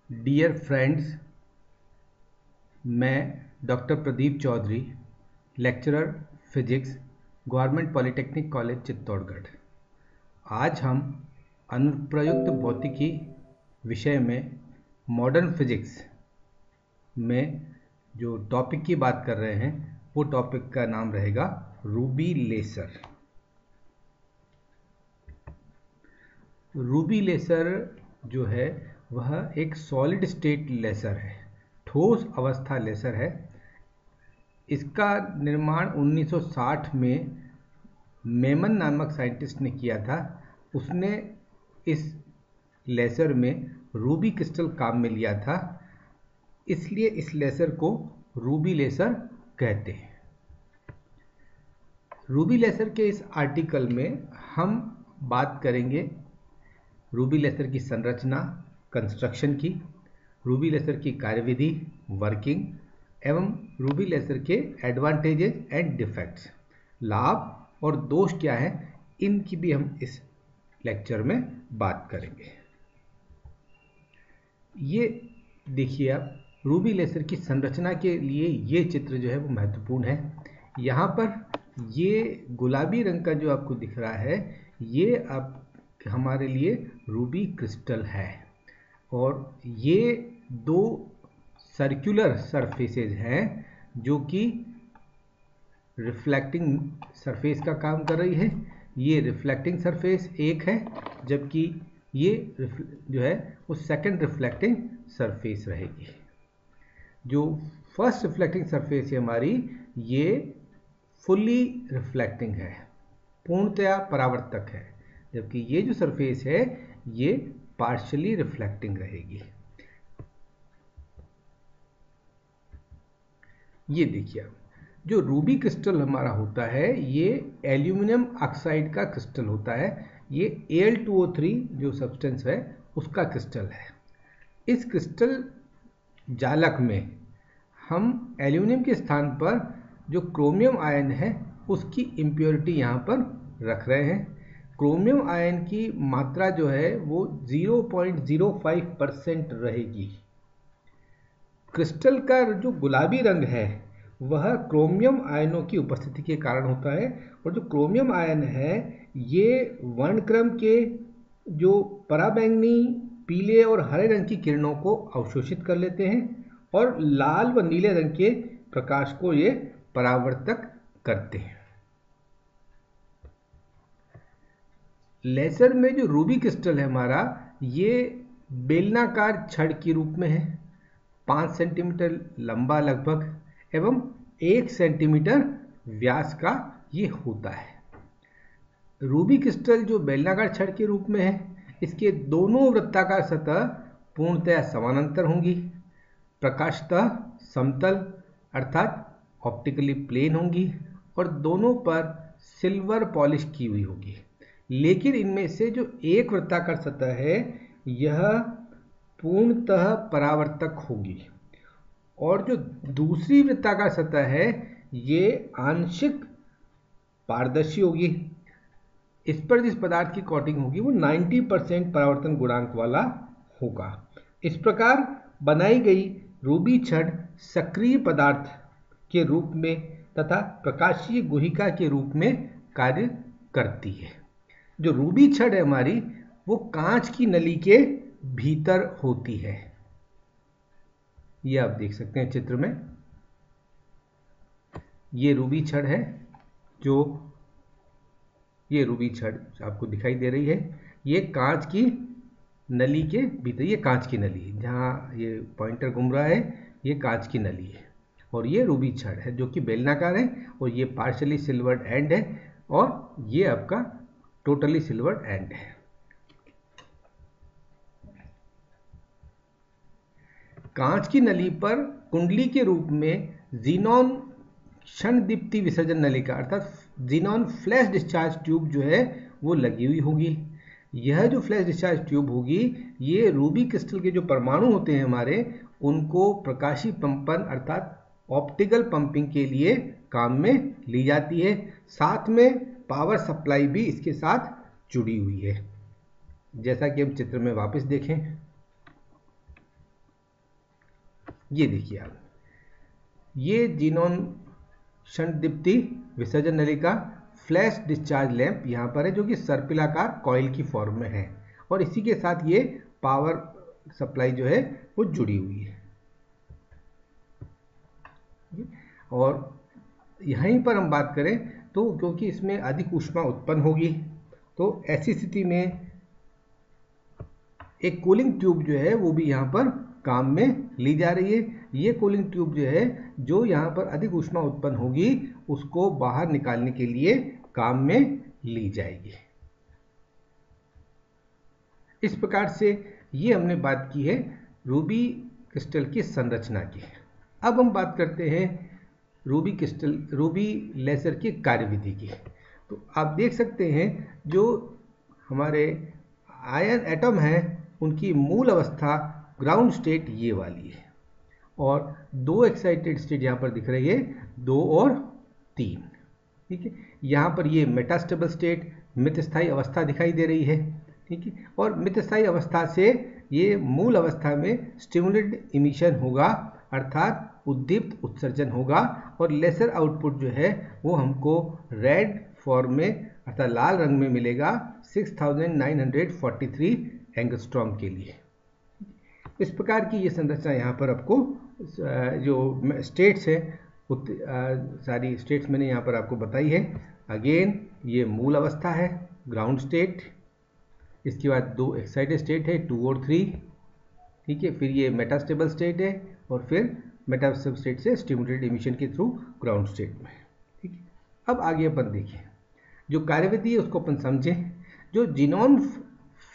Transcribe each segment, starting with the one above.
Dear friends, मैं doctor Pradeep Chaudhary, lecturer physics, government polytechnic college Chittorgarh. आज हम अनुप्रयुक्त भौतिकी विषय में मॉडर्न फिजिक्स में जो टॉपिक की बात कर रहे हैं वो टॉपिक का नाम रहेगा रूबी लेसर। रूबी लेसर जो है वह एक सॉलिड स्टेट लेसर है, ठोस अवस्था लेसर है। इसका निर्माण 1960 में मेमन नामक साइंटिस्ट ने किया था। उसने इस लेसर में रूबी क्रिस्टल काम में लिया था, इसलिए इस लेसर को रूबी लेसर कहते हैं। रूबी लेसर के इस आर्टिकल में हम बात करेंगे रूबी लेसर की संरचना, कंस्ट्रक्शन की, रूबी लेसर की कार्यविधि, वर्किंग एवं रूबी लेसर के एडवांटेजेस एंड डिफेक्ट्स, लाभ और दोष क्या है, इनकी भी हम इस लेक्चर में बात करेंगे। ये देखिए आप, रूबी लेसर की संरचना के लिए ये चित्र जो है वो महत्वपूर्ण है। यहाँ पर ये गुलाबी रंग का जो आपको दिख रहा है ये आप हमारे लिए रूबी क्रिस्टल है, और ये दो सर्कुलर सरफेसेस हैं जो कि रिफ्लेक्टिंग सरफेस का काम कर रही है। ये रिफ्लेक्टिंग सरफेस एक है, जबकि ये जो है वो सेकंड रिफ्लेक्टिंग सरफेस रहेगी। जो फर्स्ट रिफ्लेक्टिंग सरफेस है हमारी, ये फुल्ली रिफ्लेक्टिंग है, पूर्णतया परावर्तक है, जबकि ये जो सरफेस है ये पार्शियली रिफ्लेक्टिंग रहेगी। ये देखिए, जो रूबी क्रिस्टल हमारा होता है ये एल्यूमिनियम ऑक्साइड का क्रिस्टल होता है। ये Al2O3 जो सब्सटेंस है उसका क्रिस्टल है। इस क्रिस्टल जालक में हम एल्यूमिनियम के स्थान पर जो क्रोमियम आयन है उसकी इम्प्योरिटी यहाँ पर रख रहे हैं। क्रोमियम आयन की मात्रा जो है वो 0.05% रहेगी। क्रिस्टल का जो गुलाबी रंग है वह क्रोमियम आयनों की उपस्थिति के कारण होता है, और जो क्रोमियम आयन है ये वर्णक्रम के जो पराबैंगनी, पीले और हरे रंग की किरणों को अवशोषित कर लेते हैं और लाल व नीले रंग के प्रकाश को ये परावर्तक करते हैं। लेसर में जो रूबी क्रिस्टल है हमारा, ये बेलनाकार छड़ के रूप में है, 5 सेंटीमीटर लंबा लगभग एवं 1 सेंटीमीटर व्यास का ये होता है। रूबी क्रिस्टल जो बेलनाकार छड़ के रूप में है, इसके दोनों वृत्ताकार सतह पूर्णतया समानांतर होंगी, प्रकाशतः समतल अर्थात ऑप्टिकली प्लेन होंगी और दोनों पर सिल्वर पॉलिश की हुई होगी। लेकिन इनमें से जो एक वृत्ताकार सतह है यह पूर्णतः परावर्तक होगी, और जो दूसरी वृत्ताकार सतह है ये आंशिक पारदर्शी होगी। इस पर जिस पदार्थ की कोटिंग होगी वो 90% परावर्तन गुणांक वाला होगा। इस प्रकार बनाई गई रूबी छड़ सक्रिय पदार्थ के रूप में तथा प्रकाशीय गुहिका के रूप में कार्य करती है। जो रूबी छड़ है हमारी वो कांच की नली के भीतर होती है। ये आप देख सकते हैं चित्र में, ये रूबी छड़ है, जो ये रूबी छड़ आपको दिखाई दे रही है, ये कांच की नली के भीतर, ये कांच की नली है, जहाँ ये पॉइंटर घूम रहा है ये कांच की नली है, और ये रूबी छड़ है जो कि बेलनाकार है, और ये पार्शियली सिल्वर्ड एंड है, और ये आपका टोटली सिल्वर्ड एंड है। कांच की नली पर कुंडली के रूप में जीनॉन क्षण दीप्ति विसर्जन नलिका अर्थात जीनॉन फ्लैश डिस्चार्ज ट्यूब जो है वो लगी हुई होगी। यह जो फ्लैश डिस्चार्ज ट्यूब होगी ये रूबी क्रिस्टल के जो परमाणु होते हैं हमारे, उनको प्रकाशी पंपन अर्थात ऑप्टिकल पंपिंग के लिए काम में ली जाती है। साथ में पावर सप्लाई भी इसके साथ जुड़ी हुई है, जैसा कि हम चित्र में वापस देखें। ये देखिए आप, ये जीनॉन क्षणदीप्ति विसर्जन नली का फ्लैश डिस्चार्ज लैंप यहाँ पर है, जो कि सर्पिलाकार कॉइल की फॉर्म में है, और इसी के साथ ये पावर सप्लाई जो है वो जुड़ी हुई है। और यहीं पर हम बात करें तो क्योंकि इसमें अधिक ऊष्मा उत्पन्न होगी, तो ऐसी स्थिति में एक कूलिंग ट्यूब जो है वो भी यहाँ पर काम में ली जा रही है। ये कूलिंग ट्यूब जो है, जो यहाँ पर अधिक ऊष्मा उत्पन्न होगी उसको बाहर निकालने के लिए काम में ली जाएगी। इस प्रकार से ये हमने बात की है रूबी क्रिस्टल की संरचना की। अब हम बात करते हैं रूबी लेजर की कार्यविधि की। तो आप देख सकते हैं जो हमारे आयन एटम हैं उनकी मूल अवस्था ग्राउंड स्टेट ये वाली है, और दो एक्साइटेड स्टेट यहाँ पर दिख रही है, 2 और 3। ठीक है, यहाँ पर ये मेटास्टेबल स्टेट मितस्थायी अवस्था दिखाई दे रही है। ठीक है, और मितस्थायी अवस्था से ये मूल अवस्था में स्टिमुलेटेड इमिशन होगा, अर्थात उद्दीप्त उत्सर्जन होगा, और लेसर आउटपुट जो है वो हमको रेड फॉर्म में अर्थात लाल रंग में मिलेगा 6943 एंगस्ट्रॉम के लिए। इस प्रकार की ये संरचना यहाँ पर आपको जो स्टेट्स है सारी स्टेट्स मैंने यहाँ पर आपको बताई है। अगेन ये मूल अवस्था है ग्राउंड स्टेट, इसके बाद 2 एक्साइटेड स्टेट है 2 और 3। ठीक है, फिर ये मेटास्टेबल स्टेट है, और फिर मेटास्टेबल स्टेट से स्टिमुलेटेड इमिशन के थ्रू ग्राउंड स्टेट में। ठीक है, अब आगे अपन देखें जो कार्यविधि है उसको अपन समझें। जो जीनॉन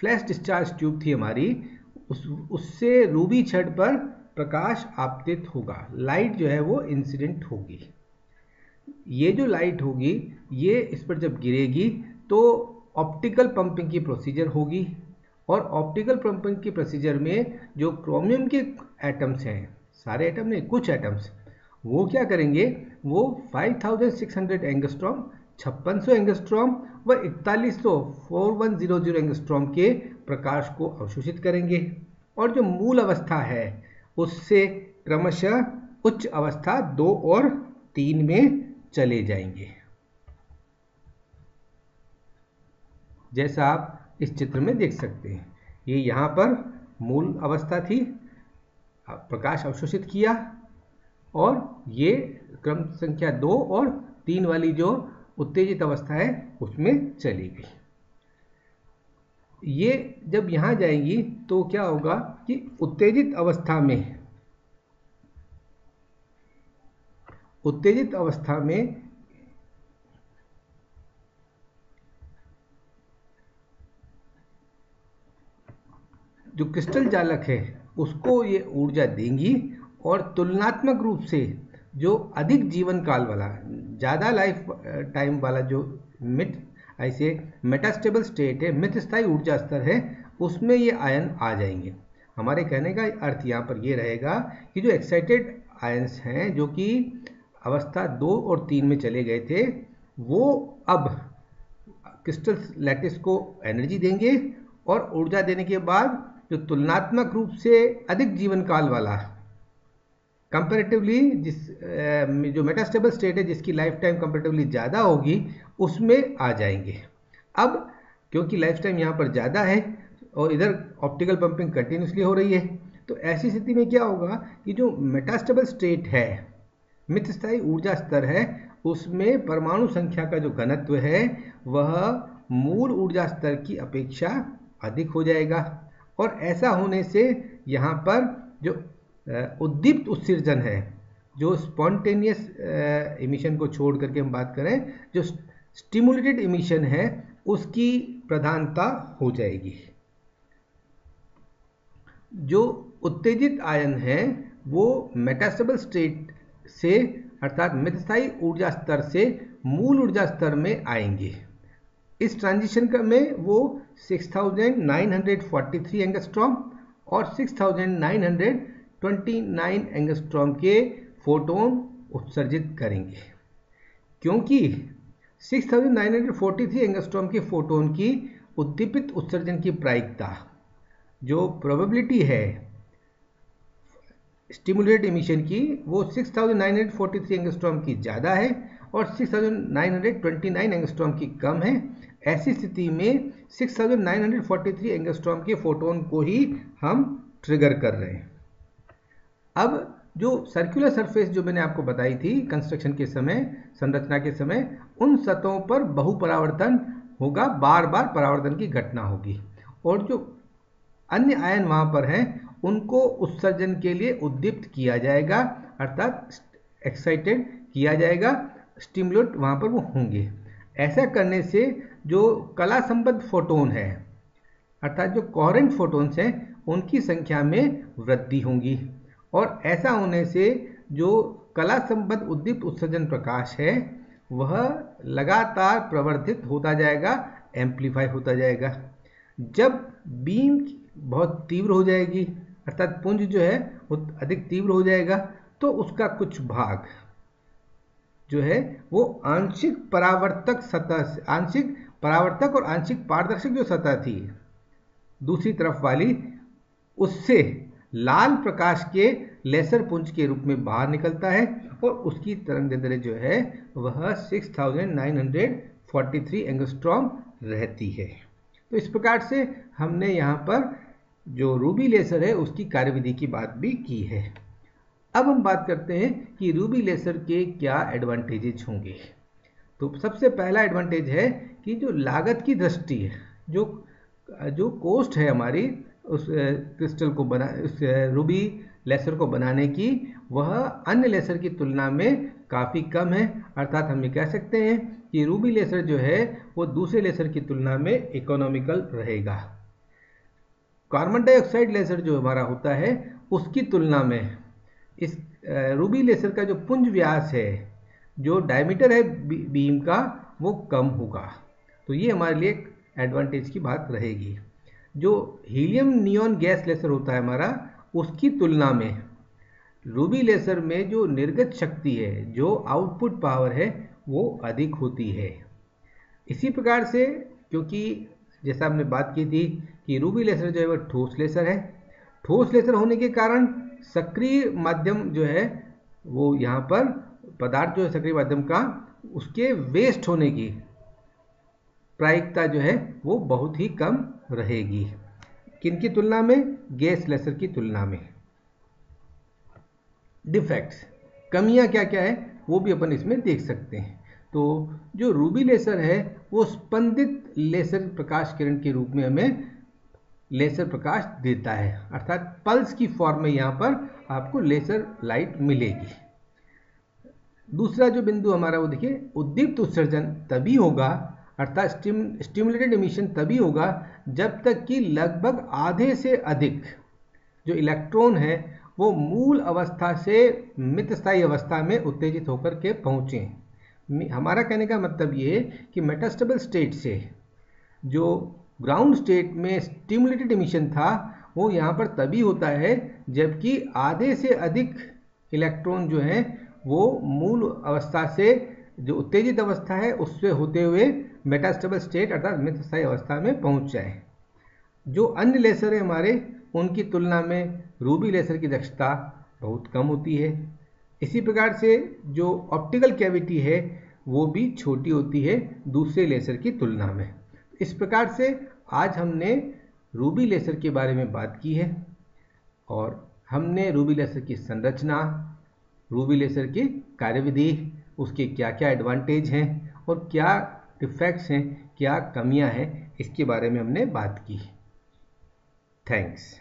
फ्लैश डिस्चार्ज ट्यूब थी हमारी, उससे रूबी छड़ पर प्रकाश आपतित होगा, लाइट जो है वो इंसिडेंट होगी। ये जो लाइट होगी ये इस पर जब गिरेगी तो ऑप्टिकल पंपिंग की प्रोसीजर होगी, और ऑप्टिकल पंपिंग की प्रोसीजर में जो क्रोमियम के एटम्स हैं, सारे एटम नहीं कुछ एटम्स, वो क्या करेंगे, वो 5600 एंगस्ट्रॉम 5600 एंगस्ट्रॉम व 4100 एंगस्ट्रॉम के प्रकाश को अवशोषित करेंगे, और जो मूल अवस्था है उससे क्रमशः उच्च अवस्था 2 और 3 में चले जाएंगे। जैसा आप इस चित्र में देख सकते हैं, ये यहाँ पर मूल अवस्था थी, प्रकाश अवशोषित किया, और ये क्रम संख्या 2 और 3 वाली जो उत्तेजित अवस्था है उसमें चली गई। ये जब यहाँ जाएंगी तो क्या होगा कि उत्तेजित अवस्था में जो क्रिस्टल जालक है उसको ये ऊर्जा देंगी, और तुलनात्मक रूप से जो अधिक जीवन काल वाला, ज़्यादा लाइफ टाइम वाला जो ऐसे मेटास्टेबल स्टेट है, मितस्थायी ऊर्जा स्तर है, उसमें ये आयन आ जाएंगे। हमारे कहने का अर्थ यहाँ पर ये रहेगा कि जो एक्साइटेड आयन्स हैं जो कि अवस्था 2 और 3 में चले गए थे, वो अब क्रिस्टल लैटिस को एनर्जी देंगे, और ऊर्जा देने के बाद जो तुलनात्मक रूप से अधिक जीवन काल वाला कंपैरेटिवली जो मेटास्टेबल स्टेट है जिसकी लाइफ टाइम कंपैरेटिवली ज़्यादा होगी उसमें आ जाएंगे। अब क्योंकि लाइफ टाइम यहाँ पर ज़्यादा है और इधर ऑप्टिकल पंपिंग कंटिन्यूसली हो रही है, तो ऐसी स्थिति में क्या होगा कि जो मेटास्टेबल स्टेट है, मितस्थायी ऊर्जा स्तर है, उसमें परमाणु संख्या का जो घनत्व है वह मूल ऊर्जा स्तर की अपेक्षा अधिक हो जाएगा, और ऐसा होने से यहाँ पर जो उद्दीप्त उत्सर्जन है, जो स्पॉन्टेनियस इमिशन को छोड़ करके हम बात करें, जो स्टिमुलेटेड इमिशन है उसकी प्रधानता हो जाएगी। जो उत्तेजित आयन है वो मेटास्टेबल स्टेट से अर्थात मितस्थायी ऊर्जा स्तर से मूल ऊर्जा स्तर में आएंगे। इस ट्रांजिशन में वो 6943 एंगस्ट्रॉम और 6929 एंगस्ट्रॉम के फोटोन उत्सर्जित करेंगे। क्योंकि 6943 एंगस्ट्रॉम के फोटोन की उद्दीपित उत्सर्जन की प्रायिकता, जो प्रोबेबिलिटी है स्टिमुलेटेड इमिशन की वो 6943 एंगस्ट्रॉम की ज़्यादा है और 6929 एंगस्ट्रॉम की कम है। ऐसी स्थिति में 6943 एंगस्ट्रॉम के फोटोन को ही हम ट्रिगर कर रहे हैं। अब जो सर्कुलर सरफेस जो मैंने आपको बताई थी कंस्ट्रक्शन के समय, संरचना के समय, उन सतहों पर बहुपरावर्तन होगा, बार बार परावर्तन की घटना होगी और जो अन्य आयन वहां पर हैं उनको उत्सर्जन के लिए उद्दीप्त किया जाएगा, अर्थात एक्साइटेड किया जाएगा, स्टिमुलेट वहां पर वो होंगे। ऐसा करने से जो कला संबद्ध फोटोन है, अर्थात जो कोहेरेंट फोटोन्स हैं, उनकी संख्या में वृद्धि होगी और ऐसा होने से जो कला संबद्ध उद्दीप्त उत्सर्जन प्रकाश है वह लगातार प्रवर्धित होता जाएगा, एम्प्लीफाई होता जाएगा। जब बीम बहुत तीव्र हो जाएगी, अर्थात पुंज जो है वो अधिक तीव्र हो जाएगा, तो उसका कुछ भाग जो है वो आंशिक परावर्तक सतह से, आंशिक परावर्तक और आंशिक पारदर्शक जो सतह थी दूसरी तरफ वाली, उससे लाल प्रकाश के लेसर पुंज के रूप में बाहर निकलता है और उसकी तरंगदैर्ध्य जो है वह 6943 एंगस्ट्रॉम रहती है। तो इस प्रकार से हमने यहाँ पर जो रूबी लेसर है उसकी कार्यविधि की बात भी की है। अब हम बात करते हैं कि रूबी लेसर के क्या एडवांटेजेस होंगे। तो सबसे पहला एडवांटेज है कि जो लागत की दृष्टि है, जो कॉस्ट है हमारी उस क्रिस्टल को उस रूबी लेसर को बनाने की, वह अन्य लेसर की तुलना में काफ़ी कम है। अर्थात हम ये कह सकते हैं कि रूबी लेसर जो है वो दूसरे लेसर की तुलना में इकोनॉमिकल रहेगा। कार्बन डाइऑक्साइड लेसर जो हमारा होता है उसकी तुलना में इस रूबी लेसर का जो पुंज व्यास है, जो डायमीटर है बीम का, वो कम होगा। तो ये हमारे लिए एक एडवांटेज की बात रहेगी। जो हीलियम नियॉन गैस लेसर होता है हमारा, उसकी तुलना में रूबी लेसर में जो निर्गत शक्ति है, जो आउटपुट पावर है, वो अधिक होती है। इसी प्रकार से, क्योंकि जैसा हमने बात की थी कि रूबी लेसर जो है वह ठोस लेसर है, ठोस लेसर होने के कारण सक्रिय माध्यम जो है वो यहाँ पर पदार्थ जो है सक्रिय माध्यम का, उसके वेस्ट होने की प्रायिकता जो है वो बहुत ही कम रहेगी। किनकी तुलना में? गैस लेसर की तुलना में। डिफेक्ट्स, कमियां क्या क्या है वो भी अपन इसमें देख सकते हैं। तो जो रूबी लेसर है वो स्पंदित लेसर प्रकाश किरण के रूप में हमें लेसर प्रकाश देता है, अर्थात पल्स की फॉर्म में यहाँ पर आपको लेसर लाइट मिलेगी। दूसरा जो बिंदु हमारा वो देखिए, उद्दीप्त उत्सर्जन तभी होगा, अर्थात स्टिमुलेटेड इमिशन तभी होगा जब तक कि लगभग आधे से अधिक जो इलेक्ट्रॉन है वो मूल अवस्था से मितस्थायी अवस्था में उत्तेजित होकर के पहुँचे। हमारा कहने का मतलब ये है कि मेटास्टेबल स्टेट से जो ग्राउंड स्टेट में स्टिमुलेटेड इमिशन था वो यहाँ पर तभी होता है जबकि आधे से अधिक इलेक्ट्रॉन जो हैं वो मूल अवस्था से, जो उत्तेजित अवस्था है उससे होते हुए मेटास्टेबल स्टेट अर्थात मितस्थायी अवस्था में पहुँच जाए। जो अन्य लेसर है हमारे, उनकी तुलना में रूबी लेसर की दक्षता बहुत कम होती है। इसी प्रकार से जो ऑप्टिकल कैविटी है वो भी छोटी होती है दूसरे लेसर की तुलना में। इस प्रकार से आज हमने रूबी लेसर के बारे में बात की है और हमने रूबी लेसर की संरचना, रूबी लेसर की कार्यविधि, उसके क्या क्या एडवांटेज हैं और क्या डिफेक्ट्स हैं, क्या कमियां हैं, इसके बारे में हमने बात की। थैंक्स।